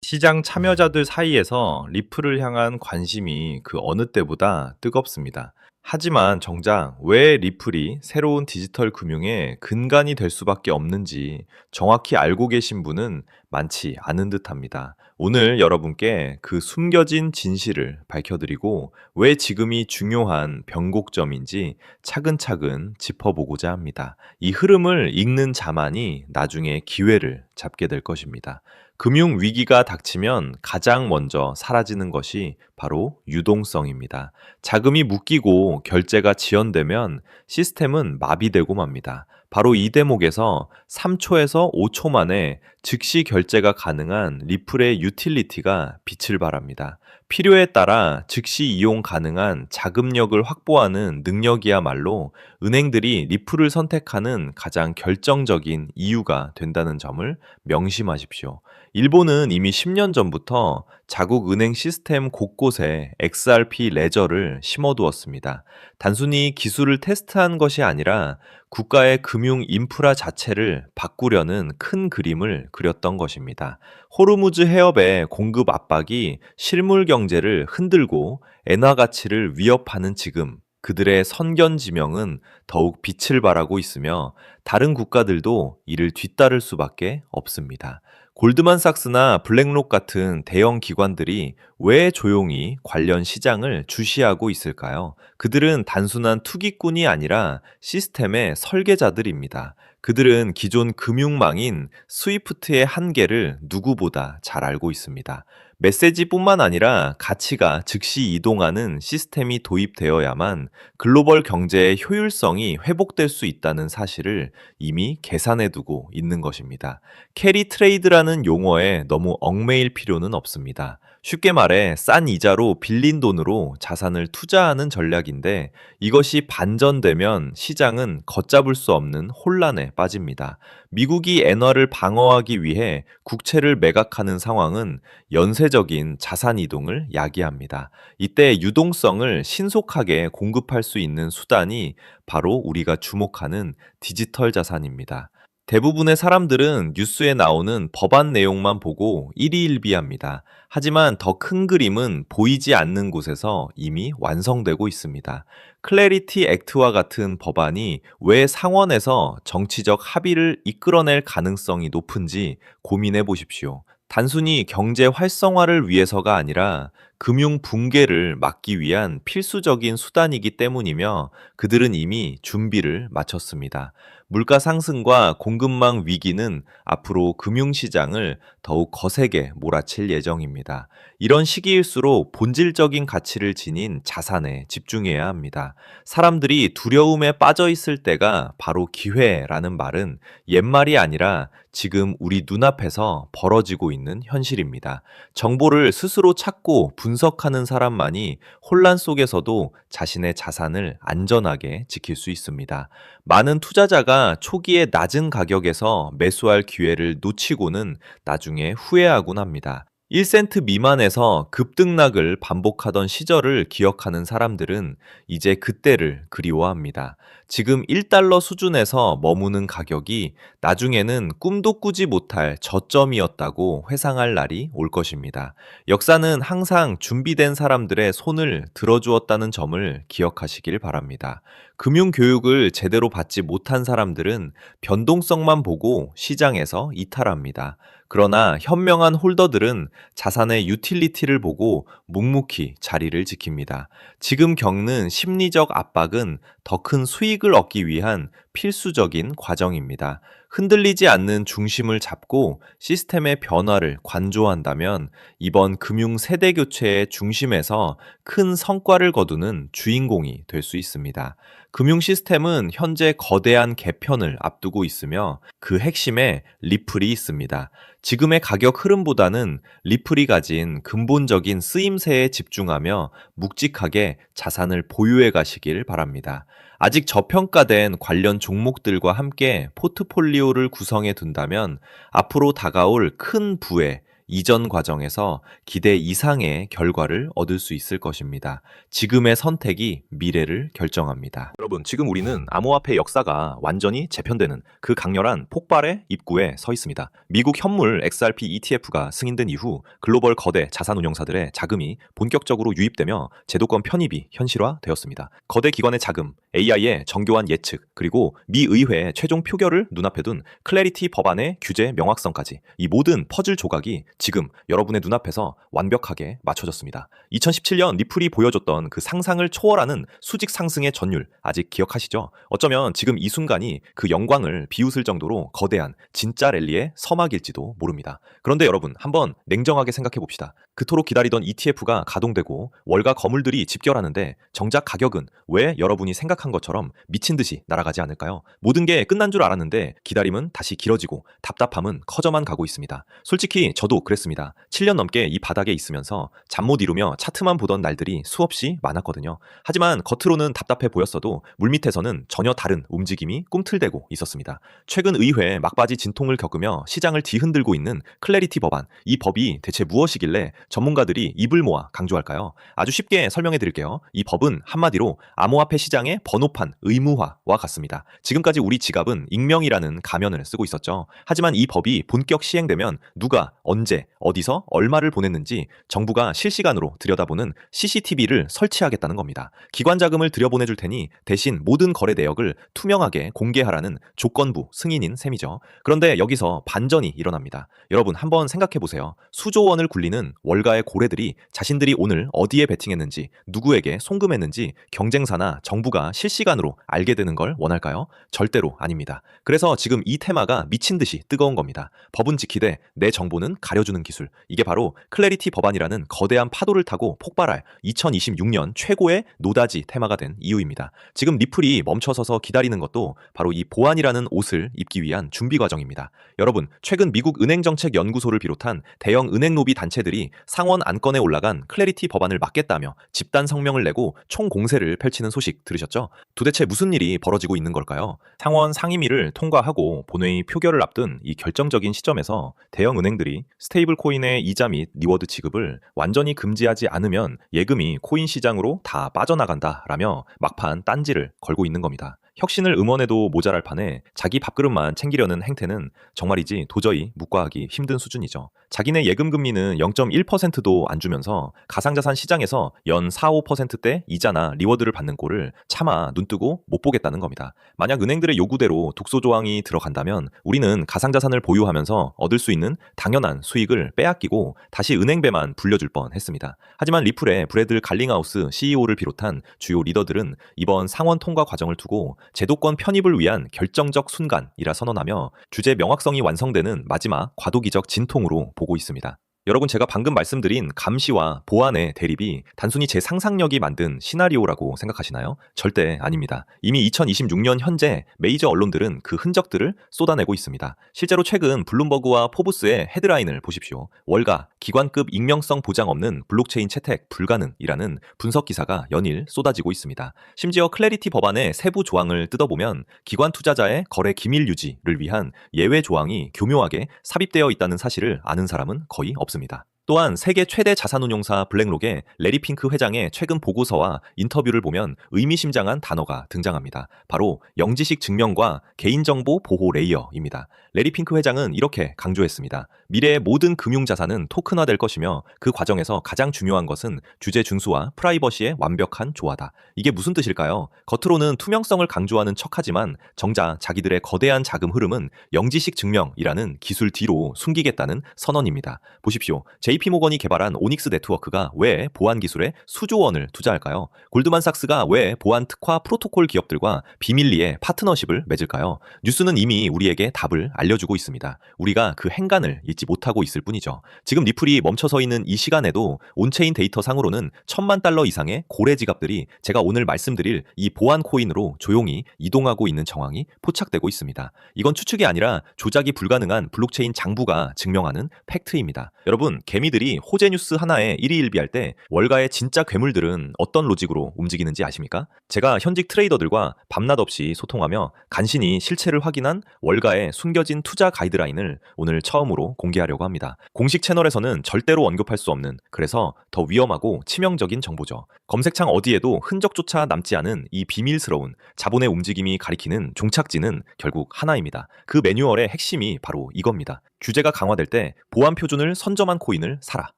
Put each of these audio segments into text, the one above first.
시장 참여자들 사이에서 리플을 향한 관심이 그 어느 때보다 뜨겁습니다. 하지만 정작 왜 리플이 새로운 디지털 금융의 근간이 될 수밖에 없는지 정확히 알고 계신 분은 많지 않은 듯합니다. 오늘 여러분께 그 숨겨진 진실을 밝혀드리고 왜 지금이 중요한 변곡점인지 차근차근 짚어보고자 합니다. 이 흐름을 읽는 자만이 나중에 기회를 잡게 될 것입니다. 금융 위기가 닥치면 가장 먼저 사라지는 것이 바로 유동성입니다. 자금이 묶이고 결제가 지연되면 시스템은 마비되고 맙니다. 바로 이 대목에서 3초에서 5초 만에 즉시 결제가 가능한 리플의 유틸리티가 빛을 발합니다. 필요에 따라 즉시 이용 가능한 자금력을 확보하는 능력이야말로 은행들이 리플을 선택하는 가장 결정적인 이유가 된다는 점을 명심하십시오. 일본은 이미 10년 전부터 자국 은행 시스템 곳곳에 XRP 레저를 심어두었습니다. 단순히 기술을 테스트한 것이 아니라 국가의 금융 인프라 자체를 바꾸려는 큰 그림을 그렸던 것입니다. 호르무즈 해협의 공급 압박이 실물 경제를 흔들고 엔화 가치를 위협하는 지금, 그들의 선견지명은 더욱 빛을 발하고 있으며 다른 국가들도 이를 뒤따를 수밖에 없습니다. 골드만삭스나 블랙록 같은 대형 기관들이 왜 조용히 관련 시장을 주시하고 있을까요? 그들은 단순한 투기꾼이 아니라 시스템의 설계자들입니다. 그들은 기존 금융망인 스위프트의 한계를 누구보다 잘 알고 있습니다. 메시지뿐만 아니라 가치가 즉시 이동하는 시스템이 도입되어야만 글로벌 경제의 효율성이 회복될 수 있다는 사실을 이미 계산해 두고 있는 것입니다. 캐리 트레이드라는 용어에 너무 얽매일 필요는 없습니다. 쉽게 말해 싼 이자로 빌린 돈으로 자산을 투자하는 전략인데 이것이 반전되면 시장은 걷잡을 수 없는 혼란에 빠집니다. 미국이 엔화를 방어하기 위해 국채를 매각하는 상황은 연쇄적인 자산 이동을 야기합니다. 이때 유동성을 신속하게 공급할 수 있는 수단이 바로 우리가 주목하는 디지털 자산입니다. 대부분의 사람들은 뉴스에 나오는 법안 내용만 보고 일희일비합니다. 하지만 더 큰 그림은 보이지 않는 곳에서 이미 완성되고 있습니다. 클래리티 액트와 같은 법안이 왜 상원에서 정치적 합의를 이끌어낼 가능성이 높은지 고민해 보십시오. 단순히 경제 활성화를 위해서가 아니라 금융 붕괴를 막기 위한 필수적인 수단이기 때문이며 그들은 이미 준비를 마쳤습니다. 물가 상승과 공급망 위기는 앞으로 금융시장을 더욱 거세게 몰아칠 예정입니다. 이런 시기일수록 본질적인 가치를 지닌 자산에 집중해야 합니다. 사람들이 두려움에 빠져 있을 때가 바로 기회라는 말은 옛말이 아니라 지금 우리 눈앞에서 벌어지고 있는 현실입니다. 정보를 스스로 찾고 분석하는 사람만이 혼란 속에서도 자신의 자산을 안전하게 지킬 수 있습니다. 많은 투자자가 초기에 낮은 가격에서 매수할 기회를 놓치고는 나중에 후회하곤 합니다. 1센트 미만에서 급등락을 반복하던 시절을 기억하는 사람들은 이제 그때를 그리워합니다. 지금 1달러 수준에서 머무는 가격이 나중에는 꿈도 꾸지 못할 저점이었다고 회상할 날이 올 것입니다. 역사는 항상 준비된 사람들의 손을 들어주었다는 점을 기억하시길 바랍니다. 금융 교육을 제대로 받지 못한 사람들은 변동성만 보고 시장에서 이탈합니다. 그러나 현명한 홀더들은 자산의 유틸리티를 보고 묵묵히 자리를 지킵니다. 지금 겪는 심리적 압박은 더 큰 수익을 얻기 위한 필수적인 과정입니다. 흔들리지 않는 중심을 잡고 시스템의 변화를 관조한다면 이번 금융 세대 교체의 중심에서 큰 성과를 거두는 주인공이 될 수 있습니다. 금융 시스템은 현재 거대한 개편을 앞두고 있으며 그 핵심에 리플이 있습니다. 지금의 가격 흐름보다는 리플이 가진 근본적인 쓰임새에 집중하며 묵직하게 자산을 보유해 가시길 바랍니다. 아직 저평가된 관련 종목들과 함께 포트폴리오를 구성해 둔다면 앞으로 다가올 큰 부의 이전 과정에서 기대 이상의 결과를 얻을 수 있을 것입니다. 지금의 선택이 미래를 결정합니다. 여러분, 지금 우리는 암호화폐 역사가 완전히 재편되는 그 강렬한 폭발의 입구에 서 있습니다. 미국 현물 XRP ETF가 승인된 이후 글로벌 거대 자산운용사들의 자금이 본격적으로 유입되며 제도권 편입이 현실화되었습니다. 거대 기관의 자금, AI의 정교한 예측, 그리고 미 의회의 최종 표결을 눈앞에 둔 클래리티 법안의 규제 명확성까지 이 모든 퍼즐 조각이 지금 여러분의 눈앞에서 완벽하게 맞춰졌습니다. 2017년 리플이 보여줬던 그 상상을 초월하는 수직 상승의 전율 아직 기억하시죠? 어쩌면 지금 이 순간이 그 영광을 비웃을 정도로 거대한 진짜 랠리의 서막일지도 모릅니다. 그런데 여러분, 한번 냉정하게 생각해 봅시다. 그토록 기다리던 ETF가 가동되고 월가 거물들이 집결하는데 정작 가격은 왜 여러분이 생각한 것처럼 미친 듯이 날아가지 않을까요? 모든 게 끝난 줄 알았는데 기다림은 다시 길어지고 답답함은 커져만 가고 있습니다. 솔직히 저도 그랬습니다. 7년 넘게 이 바닥에 있으면서 잠 못 이루며 차트만 보던 날들이 수없이 많았거든요. 하지만 겉으로는 답답해 보였어도 물밑에서는 전혀 다른 움직임이 꿈틀대고 있었습니다. 최근 의회 막바지 진통을 겪으며 시장을 뒤흔들고 있는 클래리티 법안, 이 법이 대체 무엇이길래 전문가들이 입을 모아 강조할까요? 아주 쉽게 설명해 드릴게요. 이 법은 한마디로 암호화폐 시장의 번호판 의무화와 같습니다. 지금까지 우리 지갑은 익명이라는 가면을 쓰고 있었죠. 하지만 이 법이 본격 시행되면 누가 언제 어디서 얼마를 보냈는지 정부가 실시간으로 들여다보는 CCTV를 설치하겠다는 겁니다. 기관 자금을 들여보내줄 테니 대신 모든 거래 내역을 투명하게 공개하라는 조건부 승인인 셈이죠. 그런데 여기서 반전이 일어납니다. 여러분, 한번 생각해 보세요. 수조 원을 굴리는 월가의 고래들이 자신들이 오늘 어디에 베팅했는지, 누구에게 송금했는지 경쟁사나 정부가 실시간으로 알게 되는 걸 원할까요? 절대로 아닙니다. 그래서 지금 이 테마가 미친 듯이 뜨거운 겁니다. 법은 지키되 내 정보는 가려주는 기술. 이게 바로 클래리티 법안이라는 거대한 파도를 타고 폭발할 2026년 최고의 노다지 테마가 된 이유입니다. 지금 리플이 멈춰서서 기다리는 것도 바로 이 보안이라는 옷을 입기 위한 준비 과정입니다. 여러분, 최근 미국 은행정책연구소를 비롯한 대형 은행 로비 단체들이 상원 안건에 올라간 클래리티 법안을 막겠다며 집단 성명을 내고 총공세를 펼치는 소식 들으셨죠? 도대체 무슨 일이 벌어지고 있는 걸까요? 상원 상임위를 통과하고 본회의 표결을 앞둔 이 결정적인 시점에서 대형 은행들이 스테이블 코인의 이자 및 리워드 지급을 완전히 금지하지 않으면 예금이 코인 시장으로 다 빠져나간다라며 막판 딴지를 걸고 있는 겁니다. 혁신을 응원해도 모자랄 판에 자기 밥그릇만 챙기려는 행태는 정말이지 도저히 묵과하기 힘든 수준이죠. 자기네 예금 금리는 0.1%도 안 주면서 가상자산 시장에서 연 4, 5%대 이자나 리워드를 받는 꼴을 차마 눈뜨고 못 보겠다는 겁니다. 만약 은행들의 요구대로 독소 조항이 들어간다면 우리는 가상자산을 보유하면서 얻을 수 있는 당연한 수익을 빼앗기고 다시 은행배만 불려줄 뻔했습니다. 하지만 리플의 브래들 갈링하우스 CEO를 비롯한 주요 리더들은 이번 상원 통과 과정을 두고 제도권 편입을 위한 결정적 순간이라 선언하며 주제 명확성이 완성되는 마지막 과도기적 진통으로 보고 있습니다. 여러분, 제가 방금 말씀드린 감시와 보안의 대립이 단순히 제 상상력이 만든 시나리오라고 생각하시나요? 절대 아닙니다. 이미 2026년 현재 메이저 언론들은 그 흔적들을 쏟아내고 있습니다. 실제로 최근 블룸버그와 포브스의 헤드라인을 보십시오. 월가, 기관급 익명성 보장 없는 블록체인 채택 불가능이라는 분석 기사가 연일 쏟아지고 있습니다. 심지어 클래리티 법안의 세부 조항을 뜯어보면 기관 투자자의 거래 기밀 유지를 위한 예외 조항이 교묘하게 삽입되어 있다는 사실을 아는 사람은 거의 없습니다. 또한 세계 최대 자산운용사 블랙록의 레리 핑크 회장의 최근 보고서와 인터뷰를 보면 의미심장한 단어가 등장합니다. 바로 영지식 증명과 개인정보 보호 레이어입니다. 레리 핑크 회장은 이렇게 강조했습니다. 미래의 모든 금융자산은 토큰화될 것이며 그 과정에서 가장 중요한 것은 주제 준수와 프라이버시의 완벽한 조화다. 이게 무슨 뜻일까요? 겉으로는 투명성을 강조하는 척하지만 정작 자기들의 거대한 자금 흐름은 영지식 증명이라는 기술 뒤로 숨기겠다는 선언입니다. 보십시오. JP모건이 개발한 오닉스 네트워크가 왜 보안 기술에 수조 원을 투자할까요? 골드만삭스가 왜 보안 특화 프로토콜 기업들과 비밀리에 파트너십을 맺을까요? 뉴스는 이미 우리에게 답을 알려주고 있습니다. 우리가 그 행간을 잊지 못하고 있을 뿐이죠. 지금 리플이 멈춰서 있는 이 시간에도 온체인 데이터 상으로는 $10,000 이상의 고래 지갑들이 제가 오늘 말씀드릴 이 보안 코인으로 조용히 이동하고 있는 정황이 포착되고 있습니다. 이건 추측이 아니라 조작이 불가능한 블록체인 장부가 증명하는 팩트입니다. 여러분, 개미 개미들이 호재 뉴스 하나에 일희일비할 때 월가의 진짜 괴물들은 어떤 로직으로 움직이는지 아십니까? 제가 현직 트레이더들과 밤낮 없이 소통하며 간신히 실체를 확인한 월가의 숨겨진 투자 가이드라인을 오늘 처음으로 공개하려고 합니다. 공식 채널에서는 절대로 언급할 수 없는, 그래서 더 위험하고 치명적인 정보죠. 검색창 어디에도 흔적조차 남지 않은 이 비밀스러운 자본의 움직임이 가리키는 종착지는 결국 하나입니다. 그 매뉴얼의 핵심이 바로 이겁니다. 규제가 강화될 때 보안 표준을 선점한 코인을 사라.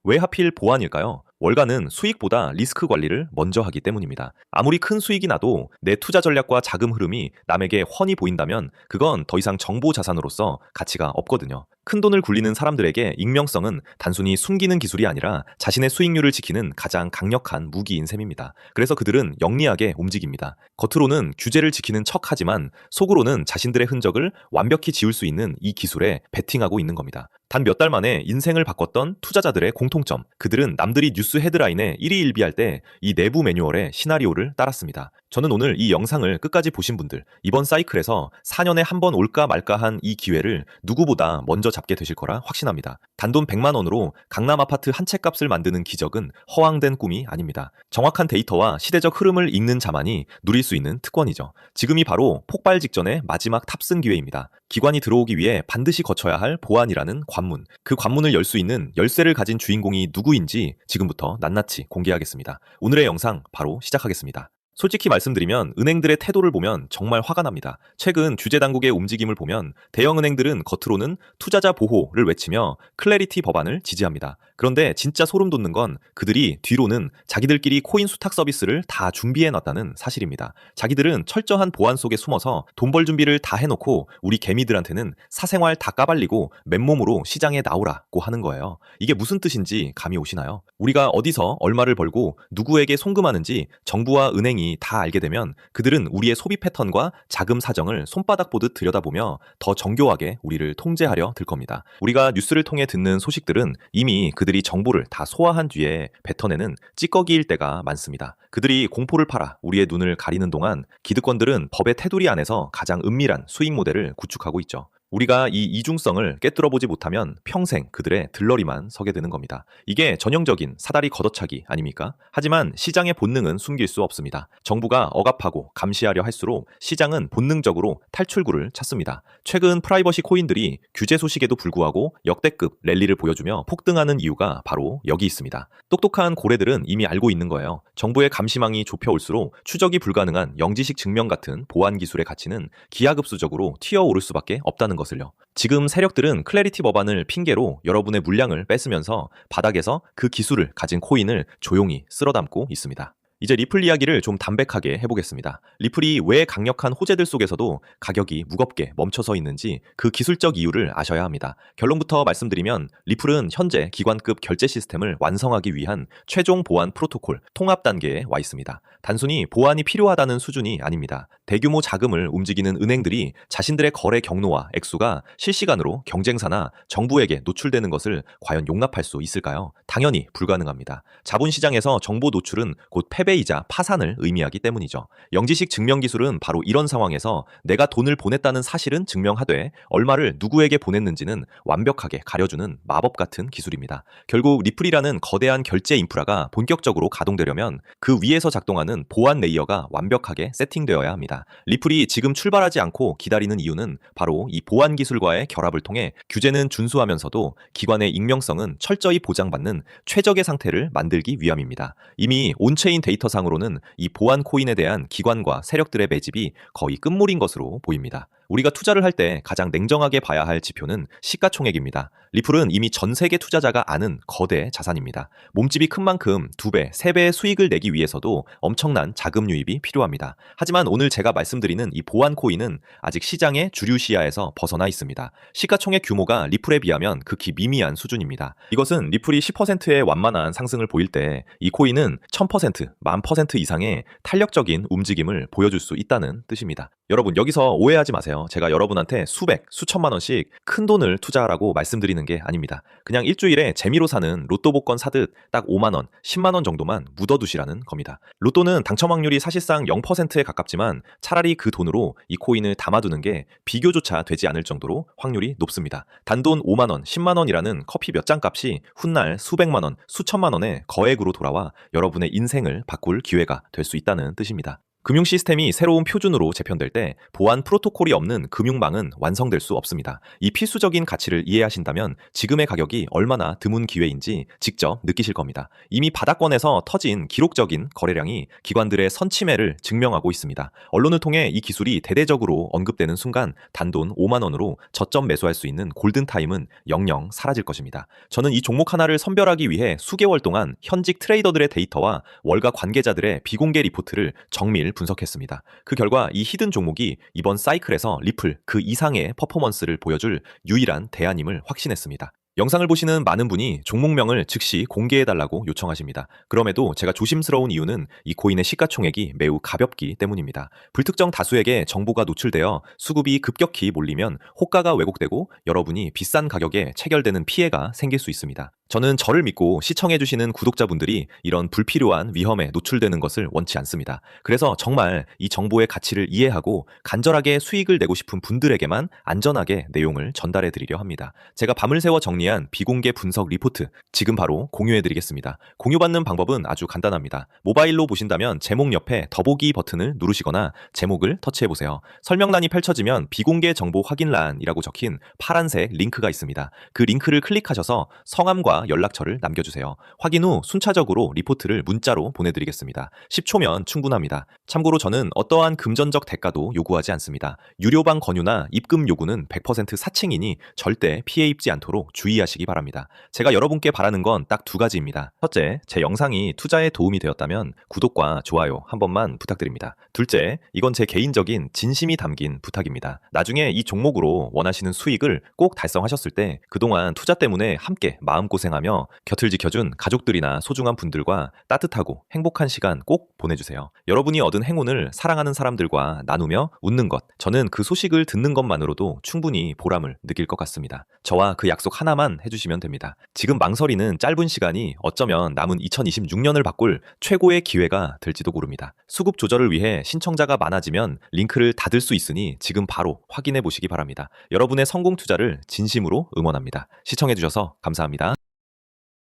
왜 하필 보안일까요? 월가는 수익보다 리스크 관리를 먼저 하기 때문입니다. 아무리 큰 수익이 나도 내 투자 전략과 자금 흐름이 남에게 훤히 보인다면 그건 더 이상 정보 자산으로서 가치가 없거든요. 큰 돈을 굴리는 사람들에게 익명성은 단순히 숨기는 기술이 아니라 자신의 수익률을 지키는 가장 강력한 무기인 셈입니다. 그래서 그들은 영리하게 움직입니다. 겉으로는 규제를 지키는 척하지만 속으로는 자신들의 흔적을 완벽히 지울 수 있는 이 기술에 베팅하고 있는 겁니다. 단 몇 달 만에 인생을 바꿨던 투자자들의 공통점, 그들은 남들이 뉴스 헤드라인에 일희일비할 때 이 내부 매뉴얼의 시나리오를 따랐습니다. 저는 오늘 이 영상을 끝까지 보신 분들, 이번 사이클에서 4년에 한 번 올까 말까 한 이 기회를 누구보다 먼저 잡게 되실 거라 확신합니다. 단돈 100만 원으로 강남 아파트 한 채 값을 만드는 기적은 허황된 꿈이 아닙니다. 정확한 데이터와 시대적 흐름을 읽는 자만이 누릴 수 있는 특권이죠. 지금이 바로 폭발 직전의 마지막 탑승 기회입니다. 기관이 들어오기 위해 반드시 거쳐야 할 보안이라는 관문, 그 관문을 열 수 있는 열쇠를 가진 주인공이 누구인지 지금부터 낱낱이 공개하겠습니다. 오늘의 영상 바로 시작하겠습니다. 솔직히 말씀드리면 은행들의 태도를 보면 정말 화가 납니다. 최근 규제 당국의 움직임을 보면 대형 은행들은 겉으로는 투자자 보호를 외치며 클래리티 법안을 지지합니다. 그런데 진짜 소름 돋는 건 그들이 뒤로는 자기들끼리 코인 수탁 서비스를 다 준비해 놨다는 사실입니다. 자기들은 철저한 보안 속에 숨어서 돈 벌 준비를 다 해놓고 우리 개미들한테는 사생활 다 까발리고 맨몸으로 시장에 나오라고 하는 거예요. 이게 무슨 뜻인지 감이 오시나요? 우리가 어디서 얼마를 벌고 누구에게 송금하는지 정부와 은행이 다 알게 되면 그들은 우리의 소비 패턴과 자금 사정을 손바닥 보듯 들여다보며 더 정교하게 우리를 통제하려 들 겁니다. 우리가 뉴스를 통해 듣는 소식들은 이미 그들이 정보를 다 소화한 뒤에 뱉어내는 찌꺼기일 때가 많습니다. 그들이 공포를 팔아 우리의 눈을 가리는 동안 기득권들은 법의 테두리 안에서 가장 은밀한 수익 모델을 구축하고 있죠. 우리가 이 이중성을 깨뚫어보지 못하면 평생 그들의 들러리만 서게 되는 겁니다. 이게 전형적인 사다리 걷어차기 아닙니까? 하지만 시장의 본능은 숨길 수 없습니다. 정부가 억압하고 감시하려 할수록 시장은 본능적으로 탈출구를 찾습니다. 최근 프라이버시 코인들이 규제 소식에도 불구하고 역대급 랠리를 보여주며 폭등하는 이유가 바로 여기 있습니다. 똑똑한 고래들은 이미 알고 있는 거예요. 정부의 감시망이 좁혀올수록 추적이 불가능한 영지식 증명 같은 보안 기술의 가치는 기하급수적으로 튀어오를 수밖에 없다는 것을요. 지금 세력들은 클래리티 법안을 핑계로 여러분의 물량을 뺏으면서 바닥에서 그 기술을 가진 코인을 조용히 쓸어담고 있습니다. 이제 리플 이야기를 좀 담백하게 해보겠습니다. 리플이 왜 강력한 호재들 속에서도 가격이 무겁게 멈춰서 있는지 그 기술적 이유를 아셔야 합니다. 결론부터 말씀드리면 리플은 현재 기관급 결제 시스템을 완성하기 위한 최종 보안 프로토콜 통합 단계에 와 있습니다. 단순히 보안이 필요하다는 수준이 아닙니다. 대규모 자금을 움직이는 은행들이 자신들의 거래 경로와 액수가 실시간으로 경쟁사나 정부에게 노출되는 것을 과연 용납할 수 있을까요? 당연히 불가능합니다. 자본시장에서 정보 노출은 곧 패배이자 파산을 의미하기 때문이죠. 영지식 증명 기술은 바로 이런 상황에서 내가 돈을 보냈다는 사실은 증명하되 얼마를 누구에게 보냈는지는 완벽하게 가려주는 마법 같은 기술입니다. 결국 리플이라는 거대한 결제 인프라가 본격적으로 가동되려면 그 위에서 작동하는 보안 레이어가 완벽하게 세팅되어야 합니다. 리플이 지금 출발하지 않고 기다리는 이유는 바로 이 보안 기술과의 결합을 통해 규제는 준수하면서도 기관의 익명성은 철저히 보장받는 최적의 상태를 만들기 위함입니다. 이미 온체인 데이터상으로는 이 보안 코인에 대한 기관과 세력들의 매집이 거의 끝물인 것으로 보입니다. 우리가 투자를 할 때 가장 냉정하게 봐야 할 지표는 시가총액입니다. 리플은 이미 전 세계 투자자가 아는 거대 자산입니다. 몸집이 큰 만큼 2배, 3배의 수익을 내기 위해서도 엄청난 자금 유입이 필요합니다. 하지만 오늘 제가 말씀드리는 이 보안 코인은 아직 시장의 주류 시야에서 벗어나 있습니다. 시가총액 규모가 리플에 비하면 극히 미미한 수준입니다. 이것은 리플이 10%의 완만한 상승을 보일 때 이 코인은 1000%, 10,000% 이상의 탄력적인 움직임을 보여줄 수 있다는 뜻입니다. 여러분, 여기서 오해하지 마세요. 제가 여러분한테 수백, 수천만 원씩 큰 돈을 투자하라고 말씀드리는 게 아닙니다. 그냥 일주일에 재미로 사는 로또 복권 사듯 딱 5만 원, 10만 원 정도만 묻어두시라는 겁니다. 로또는 당첨 확률이 사실상 0%에 가깝지만 차라리 그 돈으로 이 코인을 담아두는 게 비교조차 되지 않을 정도로 확률이 높습니다. 단돈 5만 원, 10만 원이라는 커피 몇 잔 값이 훗날 수백만 원, 수천만 원의 거액으로 돌아와 여러분의 인생을 바꿀 기회가 될 수 있다는 뜻입니다. 금융 시스템이 새로운 표준으로 재편될 때 보안 프로토콜이 없는 금융망은 완성될 수 없습니다. 이 필수적인 가치를 이해하신다면 지금의 가격이 얼마나 드문 기회인지 직접 느끼실 겁니다. 이미 바닥권에서 터진 기록적인 거래량이 기관들의 선침해를 증명하고 있습니다. 언론을 통해 이 기술이 대대적으로 언급되는 순간 단돈 5만 원으로 저점 매수할 수 있는 골든타임은 영영 사라질 것입니다. 저는 이 종목 하나를 선별하기 위해 수개월 동안 현직 트레이더들의 데이터와 월가 관계자들의 비공개 리포트를 정밀 분석했습니다. 그 결과 이 히든 종목이 이번 사이클에서 리플 그 이상의 퍼포먼스를 보여줄 유일한 대안임을 확신했습니다. 영상을 보시는 많은 분이 종목명을 즉시 공개해달라고 요청하십니다. 그럼에도 제가 조심스러운 이유는 이 코인의 시가총액이 매우 가볍기 때문입니다. 불특정 다수에게 정보가 노출되어 수급이 급격히 몰리면 호가가 왜곡되고 여러분이 비싼 가격에 체결되는 피해가 생길 수 있습니다. 저는 저를 믿고 시청해주시는 구독자분들이 이런 불필요한 위험에 노출되는 것을 원치 않습니다. 그래서 정말 이 정보의 가치를 이해하고 간절하게 수익을 내고 싶은 분들에게만 안전하게 내용을 전달해 드리려 합니다. 제가 밤을 새워 정리한 비공개 분석 리포트 지금 바로 공유해 드리겠습니다. 공유받는 방법은 아주 간단합니다. 모바일로 보신다면 제목 옆에 더보기 버튼을 누르시거나 제목을 터치해 보세요. 설명란이 펼쳐지면 비공개 정보 확인란이라고 적힌 파란색 링크가 있습니다. 그 링크를 클릭하셔서 성함과 연락처를 남겨주세요. 확인 후 순차적으로 리포트를 문자로 보내드리겠습니다. 10초면 충분합니다. 참고로 저는 어떠한 금전적 대가도 요구하지 않습니다. 유료방 권유나 입금 요구는 100% 사칭이니 절대 피해 입지 않도록 주의하시기 바랍니다. 제가 여러분께 바라는 건 딱 두 가지입니다. 첫째, 제 영상이 투자에 도움이 되었다면 구독과 좋아요 한 번만 부탁드립니다. 둘째, 이건 제 개인적인 진심이 담긴 부탁입니다. 나중에 이 종목으로 원하시는 수익을 꼭 달성하셨을 때 그동안 투자 때문에 함께 마음고생하며 곁을 지켜준 가족들이나 소중한 분들과 따뜻하고 행복한 시간 꼭 보내주세요. 여러분이 얻은 행운을 사랑하는 사람들과 나누며 웃는 것, 저는 그 소식을 듣는 것만으로도 충분히 보람을 느낄 것 같습니다. 저와 그 약속 하나만 해주시면 됩니다. 지금 망설이는 짧은 시간이 어쩌면 남은 2026년을 바꿀 최고의 기회가 될지도 모릅니다. 수급 조절을 위해 신청자가 많아지면 링크를 닫을 수 있으니 지금 바로 확인해 보시기 바랍니다. 여러분의 성공 투자를 진심으로 응원합니다. 시청해주셔서 감사합니다.